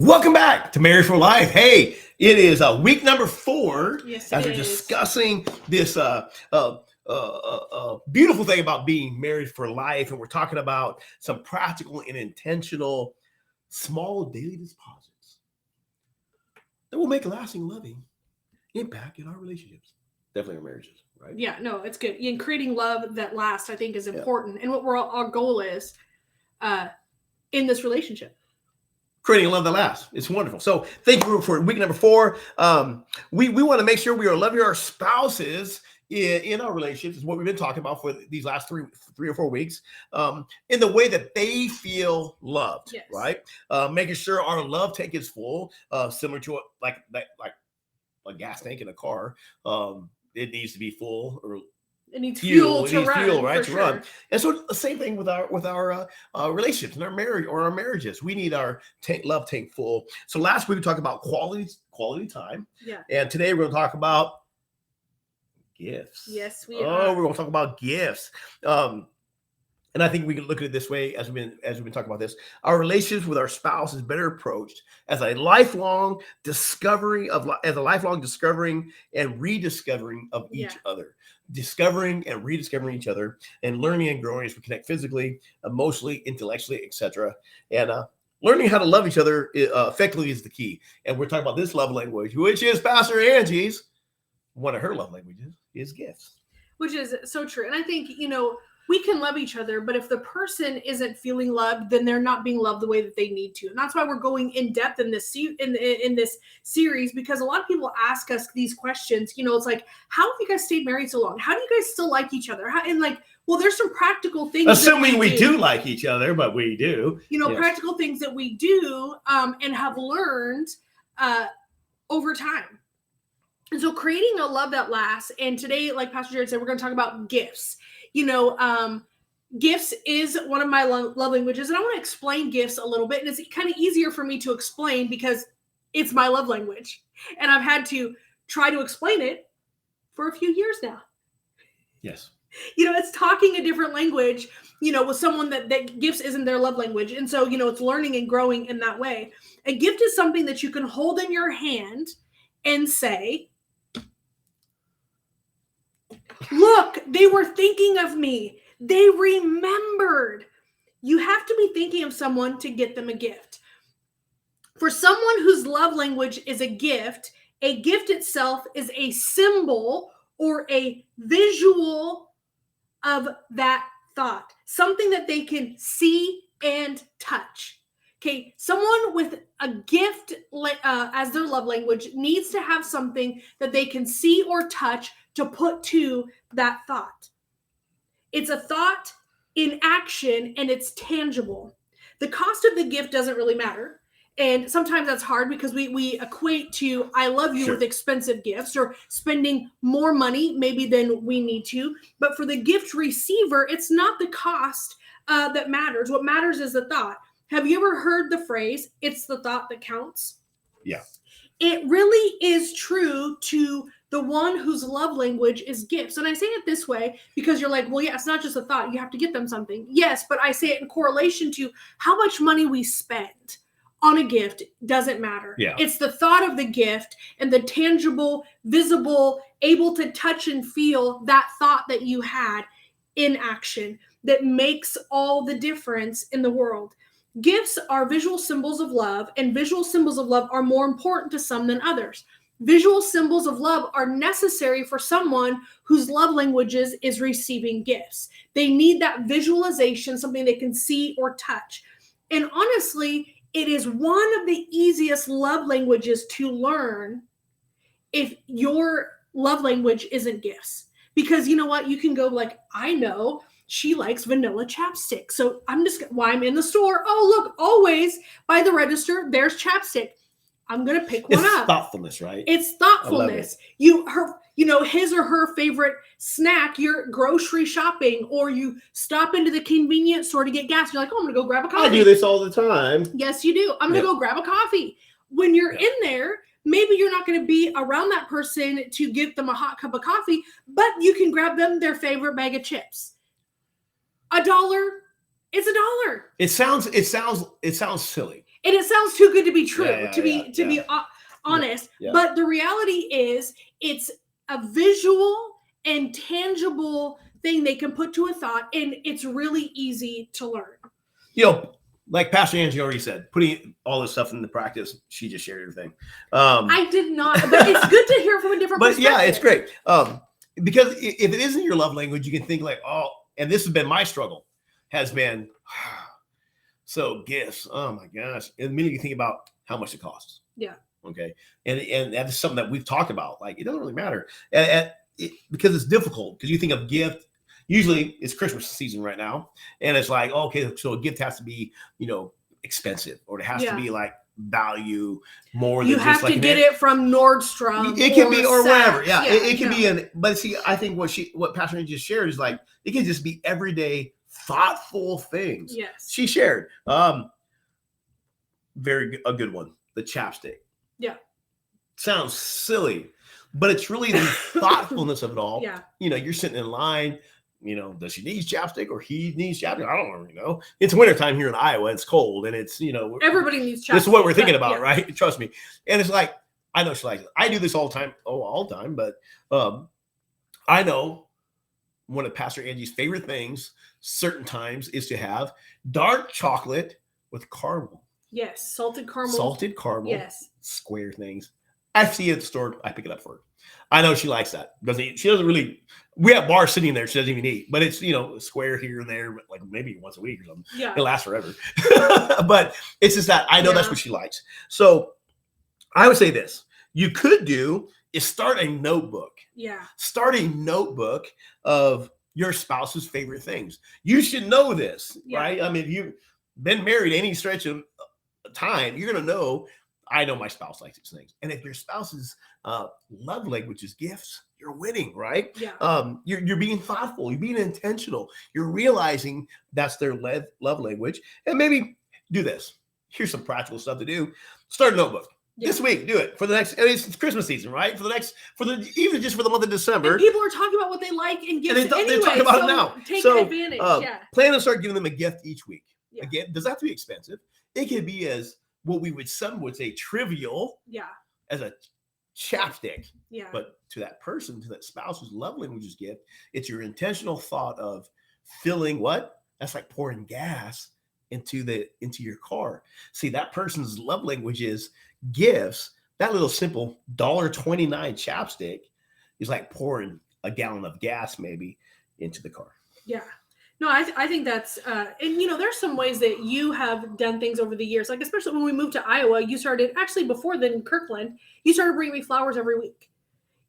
Welcome back to Marriage for Life. Hey, it is week number 4 Yes, as it we're is. discussing this beautiful thing about being married for life. And we're talking about some practical and intentional small daily deposits that will make lasting, loving impact in our relationships. Definitely our marriages, right? Yeah, no, it's good. And creating love that lasts, I think, is Yeah. important. And what our goal is in this relationship. Creating a love that lasts. It's wonderful. So thank you for week number 4. We want to make sure we are loving our spouses in our relationships, is what we've been talking about for these last three or 4 weeks, in the way that they feel loved, Yes. right? Making sure our love tank is full, similar to like a gas tank in a car. It needs to be full, or it needs fuel to run, fuel, right? To run. And so the same thing with our relationships and our marriage or our marriages. We need our love tank full. So last week we talked about quality time. Yeah. And today we're going to talk about gifts. Yes, we are. We're going to talk about gifts. And I think we can look at it this way as we've been talking about this. Our relationships with our spouse is better approached as a lifelong discovering and rediscovering of each other. Discovering and rediscovering each other and learning and growing as we connect physically, emotionally, intellectually, etc. And learning how to love each other effectively is the key. And we're talking about this love language, which is Pastor Angie's. One of her love languages is gifts. Which is so true. And I think, we can love each other, but if the person isn't feeling loved, then they're not being loved the way that they need to. And that's why we're going in depth in this in this series, because a lot of people ask us these questions. It's like, how have you guys stayed married so long? How do you guys still like each other? There's some practical things. Assuming we do like each other, but we do. Yes. Practical things that we do and have learned over time. And so creating a love that lasts. And today, like Pastor Jared said, we're going to talk about gifts. Gifts is one of my love languages, and I want to explain gifts a little bit. And it's kind of easier for me to explain because it's my love language, and I've had to try to explain it for a few years now. Yes. It's talking a different language, with someone that gifts isn't their love language. And so, it's learning and growing in that way. A gift is something that you can hold in your hand and say, look, they were thinking of me. They remembered. You have to be thinking of someone to get them a gift. For someone whose love language is a gift itself is a symbol or a visual of that thought, something that they can see and touch. Okay, someone with a gift as their love language needs to have something that they can see or touch to put to that thought. It's a thought in action, and it's tangible. The cost of the gift doesn't really matter. And sometimes that's hard because we equate to I love you with expensive gifts or spending more money maybe than we need to. But for the gift receiver, it's not the cost that matters. What matters is the thought. Have you ever heard the phrase, it's the thought that counts? Yeah. It really is true to the one whose love language is gifts. And I say it this way because you're like, well, yeah, it's not just a thought. You have to get them something. Yes, but I say it in correlation to how much money we spend on a gift doesn't matter. Yeah. It's the thought of the gift and the tangible, visible, able to touch and feel that thought that you had in action that makes all the difference in the world. Gifts are visual symbols of love, and visual symbols of love are more important to some than others. Visual symbols of love are necessary for someone whose love languages is receiving gifts. They need that visualization, something they can see or touch. And honestly, it is one of the easiest love languages to learn if your love language isn't gifts. Because you know what? You can go like, I know she likes vanilla chapstick. So I'm in the store. Oh, look, always by the register, there's chapstick. I'm going to pick one up. It's thoughtfulness, right? It's thoughtfulness. His or her favorite snack, you're grocery shopping, or you stop into the convenience store to get gas. You're like, oh, I'm going to go grab a coffee. I do this all the time. Yes, you do. I'm going to go grab a coffee. When you're in there, maybe you're not going to be around that person to give them a hot cup of coffee, but you can grab them their favorite bag of chips. $1, it's $1. It sounds silly. And it sounds too good to be true, to be honest. Yeah. But the reality is, it's a visual and tangible thing they can put to a thought, and it's really easy to learn. You know, like Pastor Angie already said, putting all this stuff into practice, she just shared everything. I did not, but it's good to hear from a different perspective. Yeah, it's great. Because if it isn't your love language, you can think like, oh, and this has been my struggle, has been, so gifts, oh my gosh. And immediately you think about how much it costs. Yeah. Okay. And that is something that we've talked about. Like, it doesn't really matter. Because it's difficult, because you think of gift. Usually it's Christmas season right now. And it's like, okay, so a gift has to be, expensive, or it has to be like value more than you have to get it from Nordstrom. It can be, or whatever. Yeah. It can be but see, I think what Pastor Angie just shared is like, it can just be everyday thoughtful things. Yes. She shared. A good one. The chapstick. Yeah. Sounds silly, but it's really the thoughtfulness of it all. Yeah. You're sitting in line, does she need chapstick or he needs chapstick? I don't really know. It's wintertime here in Iowa. It's cold, and it's, everybody needs chapstick. This is what we're thinking about, right? Trust me. And it's like, I know she likes it. I do this all the time. All the time. But I know one of Pastor Angie's favorite things certain times is to have dark chocolate with caramel. Yes. Salted caramel. Salted caramel. Yes. Square things. I see it at the store. I pick it up for her. I know she likes that. She doesn't really. We have bars sitting there. She doesn't even eat, but it's square here and there, like maybe once a week or something. Yeah, it lasts forever. But it's just that I know that's what she likes. So I would say this: you could do is start a notebook. Yeah, start a notebook of your spouse's favorite things. You should know this, right? I mean, if you've been married any stretch of time, you're gonna know. I know my spouse likes these things. And if your spouse's love language is gifts, you're winning, right? Yeah. You're being thoughtful. You're being intentional. You're realizing that's their love language. And maybe do this. Here's some practical stuff to do. Start a notebook. Yeah. This week, do it for the next. It's Christmas season, right? Even just for the month of December. And people are talking about what they like and gifts. And they're talking about it now. Take advantage. Plan to start giving them a gift each week. Yeah. Again, does that have to be expensive? It can be as what some would say trivial, as a chapstick, but to that person, to that spouse whose love language is gift, it's your intentional thought of filling what? That's like pouring gas into your car. See, that person's love language is gifts. That little simple $1.29 chapstick is like pouring a gallon of gas maybe into the car. Yeah. No, I think that's, and there's some ways that you have done things over the years, like especially when we moved to Iowa, you started, actually before then in Kirkland, you started bringing me flowers every week,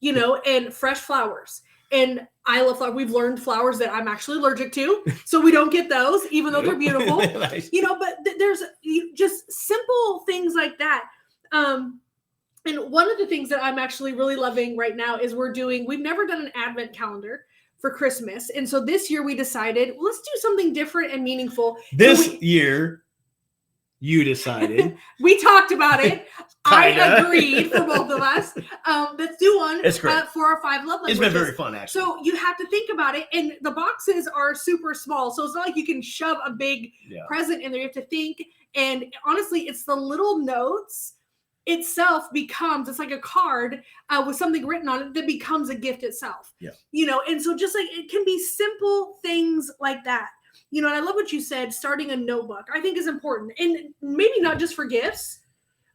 and fresh flowers. And I love flowers. We've learned flowers that I'm actually allergic to, so we don't get those, even though they're beautiful, nice. But there's just simple things like that. And one of the things that I'm actually really loving right now is we've never done an advent calendar for Christmas. And so this year we decided, let's do something different and meaningful. This year you decided. We talked about it. I agreed for both of us. Let's do one for our 5 love languages. It's been very fun, actually. So you have to think about it. And the boxes are super small. So it's not like you can shove a big present in there. You have to think. And honestly, it's the little notes itself it's like a card with something written on it that becomes a gift itself. And so just like it can be simple things like that. And I love what you said, starting a notebook I think is important, and maybe not just for gifts,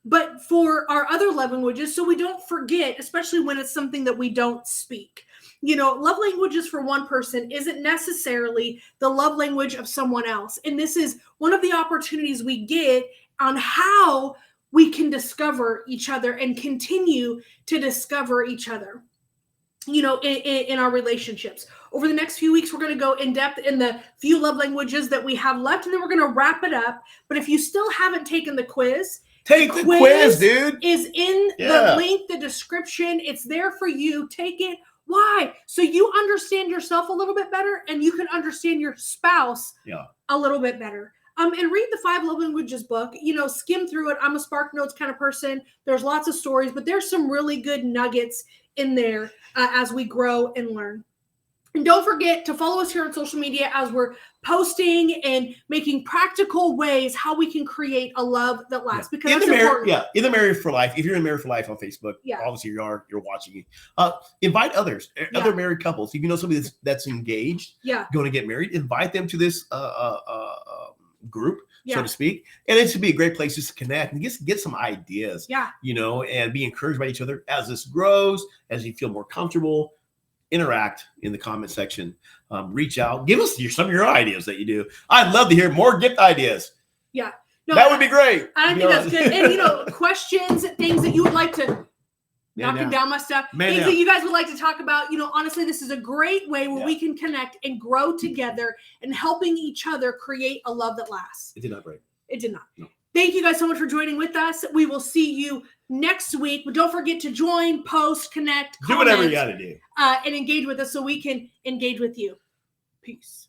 but for our other love languages, so we don't forget, especially when it's something that we don't speak. Love languages for one person isn't necessarily the love language of someone else, and this is one of the opportunities we get on how we can discover each other and continue to discover each other, in our relationships. Over the next few weeks, we're going to go in depth in the few love languages that we have left, and then we're going to wrap it up. But if you still haven't taken the quiz, take the quiz, dude. Is in the link, the description. It's there for you. Take it. Why? So you understand yourself a little bit better, and you can understand your spouse a little bit better. And read the 5 Love Languages book, skim through it. I'm a Spark Notes kind of person. There's lots of stories, but there's some really good nuggets in there as we grow and learn. And don't forget to follow us here on social media as we're posting and making practical ways how we can create a love that lasts. Because in that's important. in the Married for Life. If you're in Married for Life on Facebook, obviously you're watching it. Invite others, other married couples. If you know somebody that's engaged, going to get married, invite them to this group, so to speak. And it should be a great place just to connect and get some ideas. And be encouraged by each other as this grows, as you feel more comfortable. Interact in the comment section. Reach out. Give us some of your ideas that you do. I'd love to hear more gift ideas. No, that would be great. I think that's good. And questions, things that you would like to knocking down my stuff. Things that you guys would like to talk about. Honestly, this is a great way where we can connect and grow together and helping each other create a love that lasts. It did not break. It did not. No. Thank you guys so much for joining with us. We will see you next week. But don't forget to join, post, connect, do whatever you got to do. And engage with us so we can engage with you. Peace.